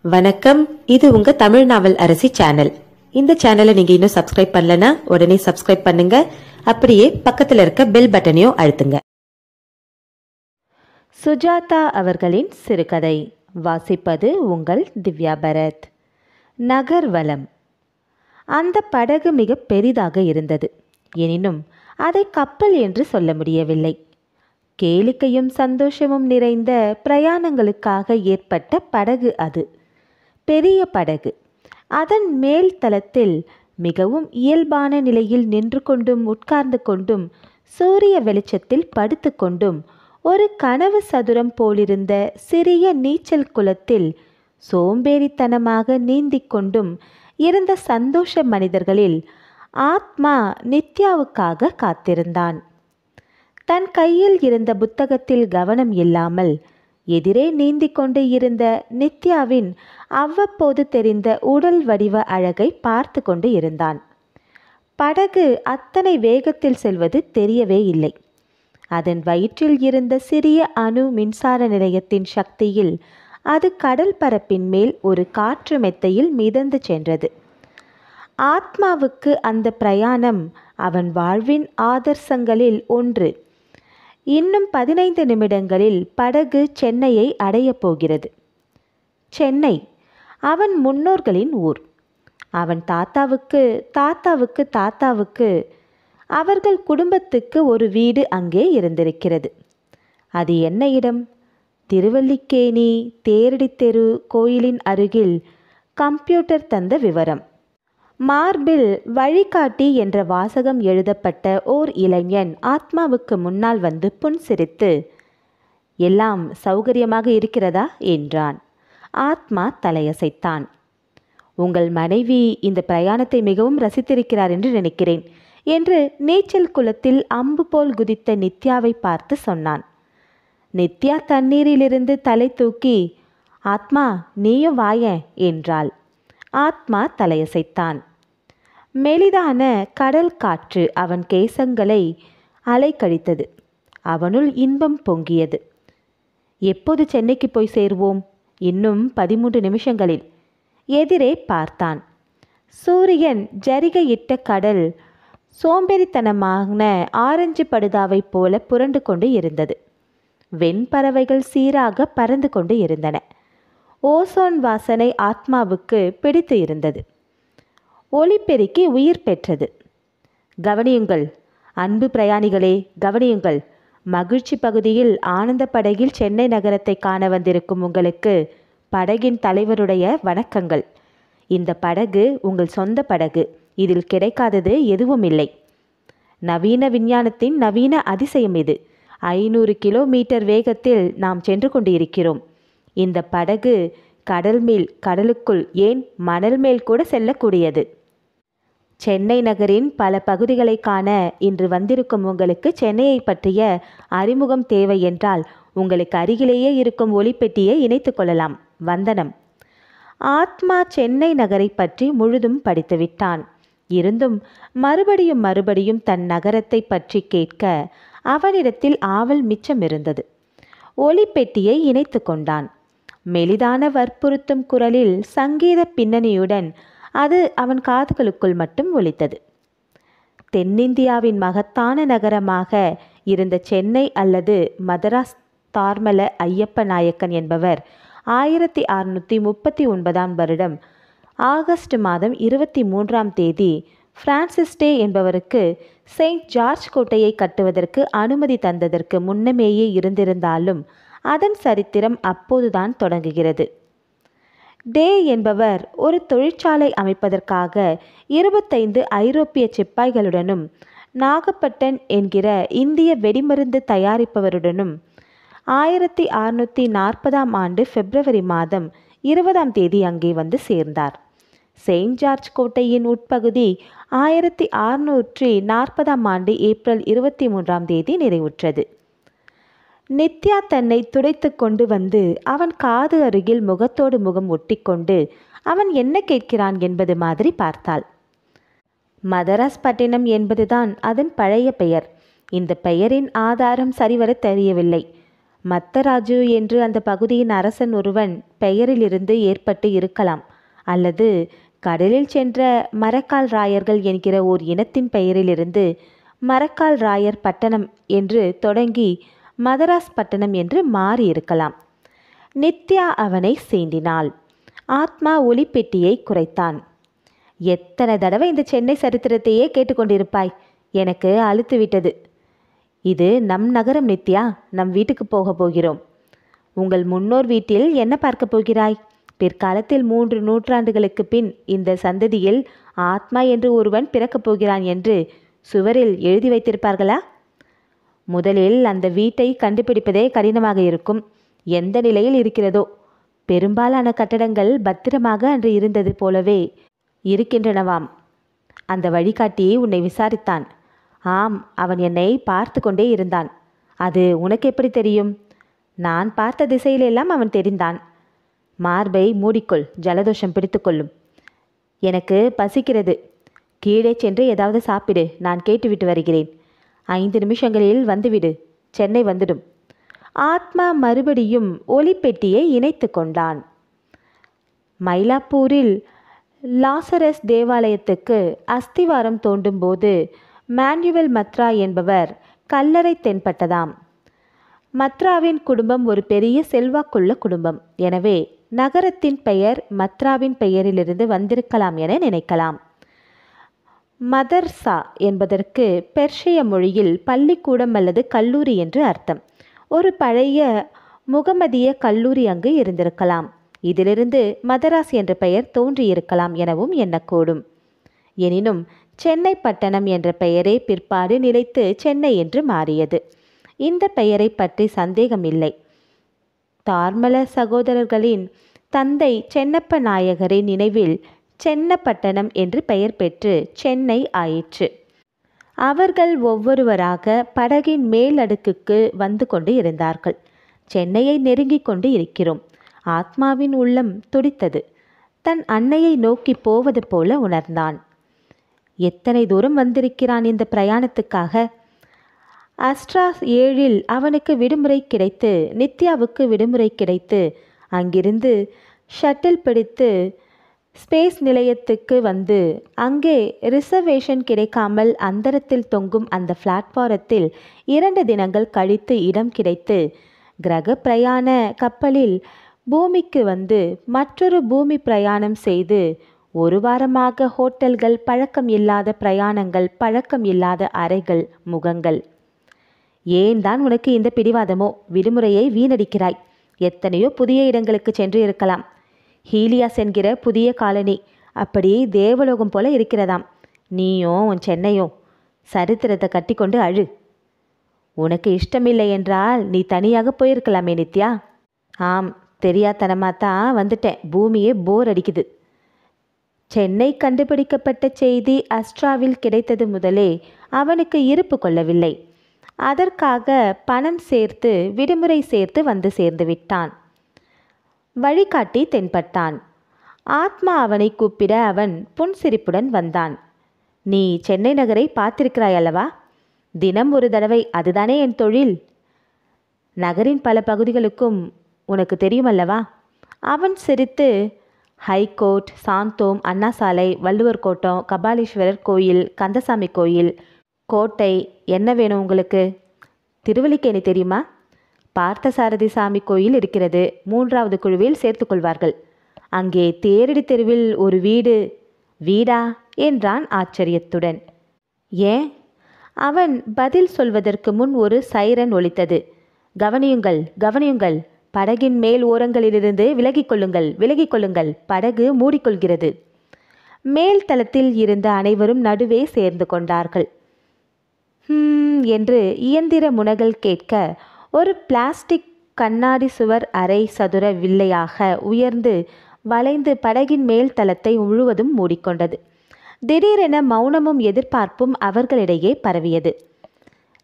வணக்கம். இது உங்க தமிழ் நாவல் அரசி சேனல். இந்த சேனலை நீங்க இன்னும் சப்ஸ்கிரைப் பண்ணலனா உடனே சப்ஸ்கிரைப் பண்ணுங்க. அப்படியே பக்கத்துல இருக்க பெல் பட்டனையும் அழுத்துங்க. சுஜாதா அவர்களின் சிறுகதை வாசிப்பது உங்கள் திவ்யா பரத். நகர்வலம். அந்த படகு மிக பெரிதாக இருந்தது. எனினும் அதை கப்பல் என்று சொல்ல முடியவில்லை. கேளிக்கையும் சந்தோஷமும் நிறைந்த பிரயாணங்களுக்காக ஏற்பட்ட படகு அது. பெரிய படகு. அதன் மேல் தளத்தில் மிகவும் இயல்பான நிலையில் நின்று கொண்டும் உட்கார்ந்து கொண்டும் சூரிய வெளிச்சத்தில் படுத்து கொண்டும் ஒரு கனவு சதுரம் போலிருந்த சிறிய நீச்சல் குளத்தில் சோம்பேறித்தனமாக நீந்திக் கொண்டும் இருந்த சந்தோஷ மனிதர்களில் ஆத்மா நித்யாவுக்காக காத்திருந்தான். தன் கையில் இருந்த புத்தகத்தில் கவனம் இல்லாமல் எதிரே நீந்திக் கொண்டு இருந்த நித்யாவின் அவ்வப்போது தெரிந்த உடல் வடிவ அழகை பார்த்து கொண்டு இருந்தான். படகு அத்தனை வேகத்தில் செல்வது தெரியவே இல்லை. அதன் வயிற்றில் இருந்த சிறிய அணு மின்சார நிலையத்தின் சக்தியில் அது கடல் பரப்பின் மேல் ஒரு காற்று மெத்தையில் மிதந்து சென்றது. ஆத்மாவுக்கு அந்த பிரயாணம் அவன் வாழ்வின் ஆதர்சங்களில் ஒன்று. இன்னும் 15 நிமிடங்களில் படகு சென்னையை அடையப் போகிறது. சென்னை அவன் முன்னோர்களின் ஊர். அவன் தாத்தாவுக்கு தாத்தாவுக்கு தாத்தாவுக்கு அவர்கள் குடும்பத்துக்கு ஒரு வீடு அங்கே இருந்திருக்கிறது. அது என்ன இடம்? திருவல்லிக்கேணி தேரடி தெரு கோயிலின் அருகில் கம்ப்யூட்டர் தந்த விவரம். மார்பில் வழிகாட்டி என்ற வாசகம் எழுதப்பட்ட ஓர் இளைஞன் ஆத்மாவுக்கு முன்னால் வந்து புன்சிரித்து, எல்லாம் சௌகரியமாக இருக்கிறதா என்றான். ஆத்மா தலையசைத்தான். உங்கள் மனைவி இந்த பிரயாணத்தை மிகவும் ரசித்திருக்கிறார் என்று நினைக்கிறேன் என்று நீச்சல் குளத்தில் அம்பு போல் குதித்த நித்யாவை பார்த்து சொன்னான். நித்யா தண்ணீரிலிருந்து தலை தூக்கி, ஆத்மா நீயும் வாயேன் என்றாள். ஆத்மா தலையசைத்தான். மெலிதான கடல் காற்று அவன் கேசங்களை அலைக்கழித்தது. அவனுள் இன்பம் பொங்கியது. எப்போது சென்னைக்கு போய் சேருவோம்? இன்னும் 13 நிமிஷங்களில். எதிரே பார்த்தான். சூரியன் ஜரிகையிட்ட கடல் சோம்பேறித்தனமான ஆரஞ்சு படுதாவை போல புரண்டு கொண்டு இருந்தது. வெண்பறவைகள் சீராக பறந்து கொண்டு இருந்தன. ஓசோன் வாசனை ஆத்மாவுக்கு பிடித்து இருந்தது. ஒலிபெருக்கி உயிர் பெற்றது. கவனியுங்கள் அன்பு பிரயாணிகளே, கவனியுங்கள். மகிழ்ச்சி பகுதியில் ஆனந்த படகில் சென்னை நகரத்தை காண வந்திருக்கும் உங்களுக்கு படகின் தலைவருடைய வணக்கங்கள். இந்த படகு உங்கள் சொந்த படகு. இதில் கிடைக்காதது எதுவும் இல்லை. நவீன விஞ்ஞானத்தின் நவீன அதிசயம் இது. 500 கிலோமீட்டர் வேகத்தில் நாம் சென்று கொண்டிருக்கிறோம். இந்த படகு கடல் மேல், கடலுக்குள், ஏன் மணல் மேல் கூட செல்லக்கூடியது. சென்னை நகரின் பல பகுதிகளை காண இன்று வந்திருக்கும் உங்களுக்கு சென்னையை பற்றிய அறிமுகம் தேவை என்றால் உங்களுக்கு அருகிலேயே இருக்கும் ஒலிப்பெட்டியை இணைத்து கொள்ளலாம். வந்தனம். ஆத்மா சென்னை நகரை பற்றி முழுதும் படித்துவிட்டான். இருந்தும் மறுபடியும் மறுபடியும் தன் நகரத்தை பற்றி கேட்க அவனிடத்தில் ஆவல் மிச்சம் இருந்தது. ஒலிப்பெட்டியை இணைத்து கொண்டான். மெலிதான வற்புறுத்தும் குரலில் சங்கீத பின்னணியுடன் அது அவன் காதுகளுக்குள் மட்டும் ஒலித்தது. தென்னிந்தியாவின் மகத்தான நகரமாக இருந்த சென்னை அல்லது மதராஸ் தார்மல ஐயப்ப நாயக்கன் என்பவர் 1639ஆம் வருடம் ஆகஸ்ட் மாதம் 23ஆம் தேதி பிரான்சிஸ் டே என்பவருக்கு செயின்ட் ஜார்ஜ் கோட்டையை கட்டுவதற்கு அனுமதி தந்ததற்கு முன்னமேயே இருந்திருந்தாலும் அதன் சரித்திரம் அப்போதுதான் தொடங்குகிறது. டே என்பவர் ஒரு தொழிற்சாலை அமைப்பதற்காக 25 ஐரோப்பிய சிப்பாய்களுடனும் நாகப்பட்டன் என்கிற இந்திய வெடிமருந்து தயாரிப்பவருடனும் 1640ஆம் ஆண்டு பிப்ரவரி மாதம் 20ஆம் தேதி அங்கே வந்து சேர்ந்தார். செயின்ட் ஜார்ஜ் கோட்டையின் உட்பகுதி 1640ஆம் ஆண்டு ஏப்ரல் 23ஆம் தேதி நிறைவுற்றது. நித்யா தன்னை துடைத்து கொண்டு வந்து அவன் காது அருகில் முகத்தோடு முகம் ஒட்டிக்கொண்டு அவன் என்ன கேட்கிறான் என்பது மாதிரி பார்த்தாள். மதராஸ் பட்டினம் என்பதுதான் அதன் பழைய பெயர். இந்த பெயரின் ஆதாரம் சரிவர தெரியவில்லை. மத்தராஜு என்று அந்த பகுதியின் அரசன் ஒருவன் பெயரிலிருந்து ஏற்பட்டு இருக்கலாம், அல்லது கடலில் சென்ற மரக்கால் ராயர்கள் என்கிற ஓர் இனத்தின் பெயரிலிருந்து மரக்கால் ராயர் பட்டணம் என்று தொடங்கி மதராஸ் பட்டணம் என்று மாறி இருக்கலாம். நித்யா அவனை சீண்டினாள். ஆத்மா ஒலிப்பெட்டியை குறைத்தான். எத்தனை தடவை இந்த சென்னை சரித்திரத்தையே கேட்டுக்கொண்டிருப்பாய்? எனக்கு அலுத்து விட்டது. இது நம் நகரம் நித்யா. நம் வீட்டுக்கு போக போகிறோம். உங்கள் முன்னோர் வீட்டில் என்ன பார்க்க போகிறாய்? பிற்காலத்தில் 3 நூற்றாண்டுகளுக்கு பின் இந்த சந்ததியில் ஆத்மா என்று ஒருவன் பிறக்கப் போகிறான் என்று சுவரில் எழுதி வைத்திருப்பார்களா? முதலில் அந்த வீட்டை கண்டுபிடிப்பதே கடினமாக இருக்கும். எந்த நிலையில் இருக்கிறதோ. பெரும்பாலான கட்டடங்கள் பத்திரமாக அன்று இருந்தது போலவே இருக்கின்றனவாம். அந்த வழிகாட்டி உன்னை விசாரித்தான். ஆம், அவன் என்னை பார்த்து கொண்டே இருந்தான். அது உனக்கு எப்படி தெரியும்? நான் பார்த்த திசையிலெல்லாம் அவன் தெரிந்தான். மார்பை மூடிக்கொள், ஜலதோஷம் பிடித்து கொள்ளும். எனக்கு பசிக்கிறது. கீழே சென்று ஏதாவது சாப்பிடு. நான் கேட்டுவிட்டு வருகிறேன். 5 நிமிஷங்களில் வந்துவிடு. சென்னை வந்துடும். ஆத்மா மறுபடியும் ஒலிப்பெட்டியை இணைத்து கொண்டான். மயிலாப்பூரில் லாசரஸ் தேவாலயத்துக்கு அஸ்திவாரம் தோண்டும் போது மேனுவல் மத்ரா என்பவர் கல்லறை தென்பட்டதாம். மத்ராவின் குடும்பம் ஒரு பெரிய செல்வாக்குள்ள குடும்பம். எனவே நகரத்தின் பெயர் மத்ராவின் பெயரிலிருந்து வந்திருக்கலாம் என நினைக்கலாம். மதர்சா என்பதற்கு பெர்ஷிய மொழியில் பள்ளிக்கூடம் அல்லது கல்லூரி என்று அர்த்தம். ஒரு பழைய முகமதிய கல்லூரி அங்கு இருந்திருக்கலாம். இதிலிருந்து மதராஸ் என்ற பெயர் தோன்றியிருக்கலாம் எனவும் எண்ணக்கூடும். எனினும் சென்னை பட்டணம் என்ற பெயரே பிற்பாடு நிலைத்து சென்னை என்று மாறியது. இந்த பெயரை பற்றி சந்தேகமில்லை. தார்மல சகோதரர்களின் தந்தை சென்னப்ப நாயகரின் நினைவில் சென்னப்பட்டணம் என்று பெயர் பெற்று சென்னை ஆயிற்று. அவர்கள் ஒவ்வொருவராக படகின் மேல் அடுக்குக்கு வந்து கொண்டு இருந்தார்கள். சென்னையை நெருங்கி கொண்டு இருக்கிறோம். ஆத்மாவின் உள்ளம் துடித்தது. தன் அன்னையை நோக்கி போவது போல உணர்ந்தான். எத்தனை தூரம் வந்திருக்கிறான் இந்த பிரயாணத்துக்காக? அஸ்ட்ரா 7இல் அவனுக்கு விடுமுறை கிடைத்து, நித்யாவுக்கு விடுமுறை கிடைத்து, அங்கிருந்து ஷட்டில் பிடித்து ஸ்பேஸ் நிலையத்துக்கு வந்து அங்கே ரிசர்வேஷன் கிடைக்காமல் அந்தரத்தில் தொங்கும் அந்த பிளாட்பாரத்தில் 2 தினங்கள் கழித்து இடம் கிடைத்து கிரக பிரயாண கப்பலில் பூமிக்கு வந்து மற்றொரு பூமி பிரயாணம் செய்து 1 வாரமாக ஹோட்டல்கள், பழக்கம் இல்லாத பிரயாணங்கள், பழக்கம் இல்லாத அறைகள், முகங்கள். ஏன் தான் உனக்கு இந்த பிடிவாதமோ? விடுமுறையை வீணடிக்கிறாய். எத்தனையோ புதிய இடங்களுக்கு சென்று இருக்கலாம். ஹீலியாஸ் என்கிற புதிய காலனி அப்படி தேவலோகம் போல இருக்கிறதாம். நீயும் உன் சென்னையும் சரித்திரத்தை கட்டி கொண்டு அழு. உனக்கு இஷ்டமில்லை என்றால் நீ தனியாக போயிருக்கலாமே நித்யா. ஆம், தெரியாதனமாக தான் வந்துட்டேன். பூமியே போர் அடிக்குது. சென்னை கண்டுபிடிக்கப்பட்ட செய்தி அஸ்ட்ராவில் கிடைத்தது முதலே அவனுக்கு இருப்பு கொள்ளவில்லை. அதற்காக பணம் சேர்த்து விடுமுறை சேர்த்து வந்து சேர்ந்து விட்டான். வழிகாட்டி தென்பட்டான். ஆத்மா அவனை கூப்பிட அவன் புன்சிரிப்புடன் வந்தான். நீ சென்னை நகரை பார்த்திருக்கிறாய் அல்லவா? தினம் ஒரு தடவை. அதுதானே என் தொழில். நகரின் பல பகுதிகளுக்கும் உனக்கு தெரியுமல்லவா? அவன் சிரித்து, ஹைகோர்ட், சாந்தோம், அண்ணா சாலை, வள்ளுவர் கோட்டம், கபாலீஸ்வரர் கோயில், கந்தசாமி கோயில், கோட்டை. என்ன வேணும் உங்களுக்கு? திருவல்லிக்கேணி தெரியுமா? பார்த்தசாரதி சாமி கோயில் இருக்கிறது. 3வது குழுவில் சேர்த்துக்கொள்வார்கள். அங்கே தேரடி தெருவில் ஒரு வீடு. வீடா என்றான் ஆச்சரியத்துடன். ஏன்? அவன் பதில் சொல்வதற்கு முன் ஒரு சைரன் ஒலித்தது. கவனியுங்கள், கவனியுங்கள். படகின் மேல் ஓரங்களிலிருந்து விலகிக் கொள்ளுங்கள், விலகிக் கொள்ளுங்கள். படகு மூடிக்கொள்கிறது. மேல் தளத்தில் இருந்த அனைவரும் நடுவே சேர்ந்து கொண்டார்கள். என்று இயந்திர முனகல் கேட்க ஒரு பிளாஸ்டிக் கண்ணாடி சுவர் அரை சதுர வில்லையாக உயர்ந்து வளைந்து படகின் மேல் தளத்தை முழுவதும் மூடிக்கொண்டது. திடீரென மௌனமும் எதிர்பார்ப்பும் அவர்களிடையே பரவியது.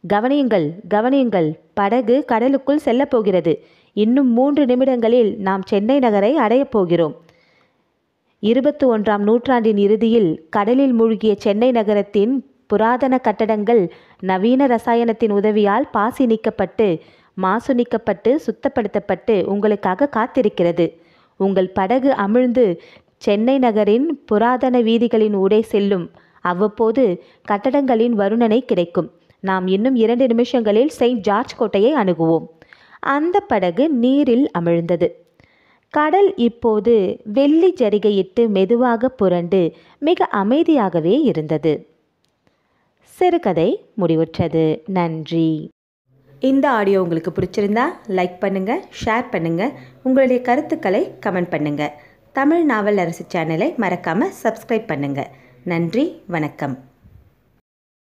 கவனியுங்கள், கவனியுங்கள். படகு கடலுக்குள் செல்லப் போகிறது. இன்னும் 3 நிமிடங்களில் நாம் சென்னை நகரை அடையப் போகிறோம். 21ஆம் நூற்றாண்டின் இறுதியில் கடலில் மூழ்கிய சென்னை நகரத்தின் புராதன கட்டடங்கள் நவீன ரசாயனத்தின் உதவியால் பாசி நீக்கப்பட்டு மாசு நீக்கப்பட்டு சுத்தப்படுத்தப்பட்டு உங்களுக்காக காத்திருக்கிறது. உங்கள் படகு அமிழ்ந்து சென்னை நகரின் புராதன வீதிகளின் ஊடே செல்லும். அவ்வப்போது கட்டடங்களின் வருணனை கிடைக்கும். நாம் இன்னும் 2 நிமிஷங்களில் செயின்ட் ஜார்ஜ் கோட்டையை அணுகுவோம். அந்த படகு நீரில் அமிழ்ந்தது. கடல் இப்போது வெள்ளி ஜரிகையிட்டு மெதுவாக புரண்டு மிக அமைதியாகவே இருந்தது. சிறுகதை முடிவுற்றது. நன்றி. இந்த ஆடியோ உங்களுக்கு பிடிச்சிருந்தா லைக் பண்ணுங்கள், ஷேர் பண்ணுங்கள், உங்களுடைய கருத்துக்களை கமெண்ட் பண்ணுங்கள். தமிழ் நாவல் அரசு சேனலை மறக்காமல் சப்ஸ்கிரைப் பண்ணுங்கள். நன்றி, வணக்கம்.